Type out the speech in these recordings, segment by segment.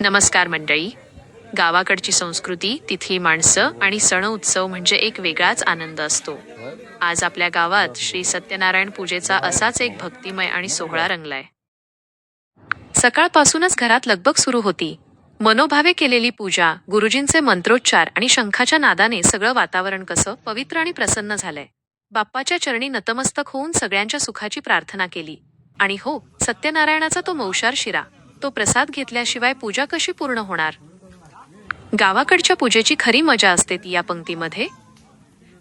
नमस्कार मंडळी. गावाकडची संस्कृती, तिथली माणसं आणि सण उत्सव म्हणजे एक वेगळाच आनंद असतो. आज आपल्या गावात श्री सत्यनारायण पूजेचा असाच एक भक्तिमय आणि सोहळा रंगलाय. सकाळपासूनच घरात लगबग सुरू होती. मनोभावे केलेली पूजा, गुरुजींचे मंत्रोच्चार आणि शंखाच्या नादाने सगळं वातावरण कसं पवित्र आणि प्रसन्न झालंय. बाप्पाच्या चरणी नतमस्तक होऊन सगळ्यांच्या सुखाची प्रार्थना केली. आणि हो, सत्यनारायणाचा तो मौशार शिरा, तो प्रसाद घेतल्याशिवाय पूजा कशी पूर्ण होणार. गावाकडच्या पूजेची खरी मजा असते ती या पंक्तीमध्ये.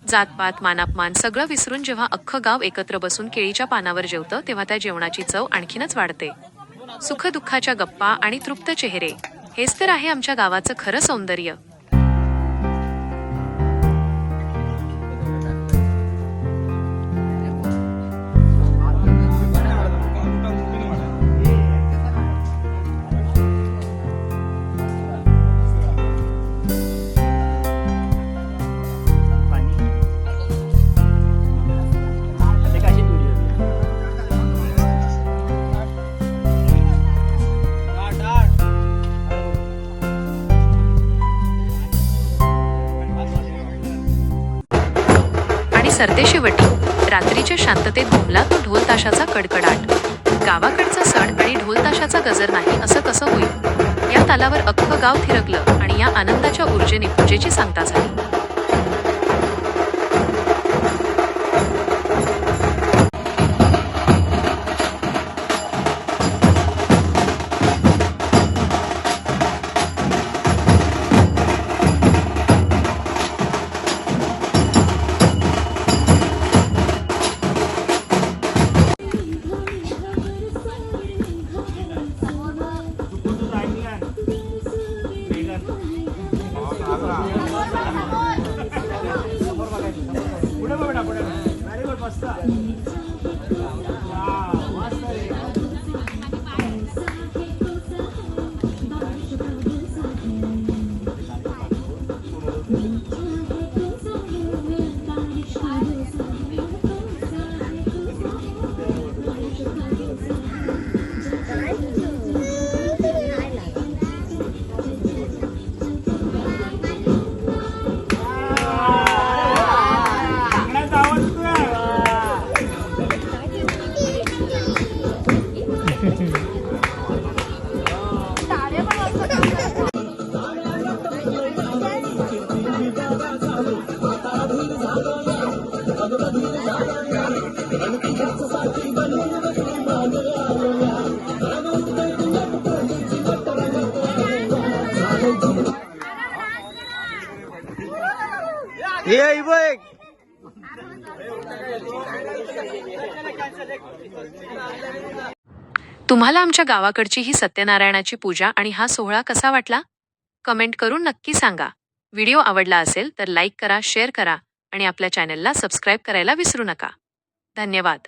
जातपात मानापमान सगळं विसरून जेव्हा अख्खं गाव एकत्र बसून केळीच्या पानावर जेवतं तेव्हा त्या जेवणाची चव आणखीनच वाढते. सुखदुःखाच्या गप्पा आणि तृप्त चेहरे, हेच तर आहे आमच्या गावाचं खरं सौंदर्य. आणि सरतेशेवटी रात्रीच्या शांततेत घुमला तो ढोल ताशाचा कडकडाट. गावाकडचा सण आणि ढोल ताशाचा गजर नाही असं कसं होईल. या तालावर अख्खं गाव थिरकलं आणि या आनंदाच्या ऊर्जेने पूजेची सांगता झाली. तुम्हाला आमच्या गावाकडची ही सत्यनारायणाची पूजा आणि हा सोहळा कसा वाटला? कमेंट करून नक्की सांगा. व्हिडिओ आवडला असेल तर लाईक करा, शेअर करा आणि आपल्या चॅनलला सबस्क्राईब करायला विसरू नका. धन्यवाद.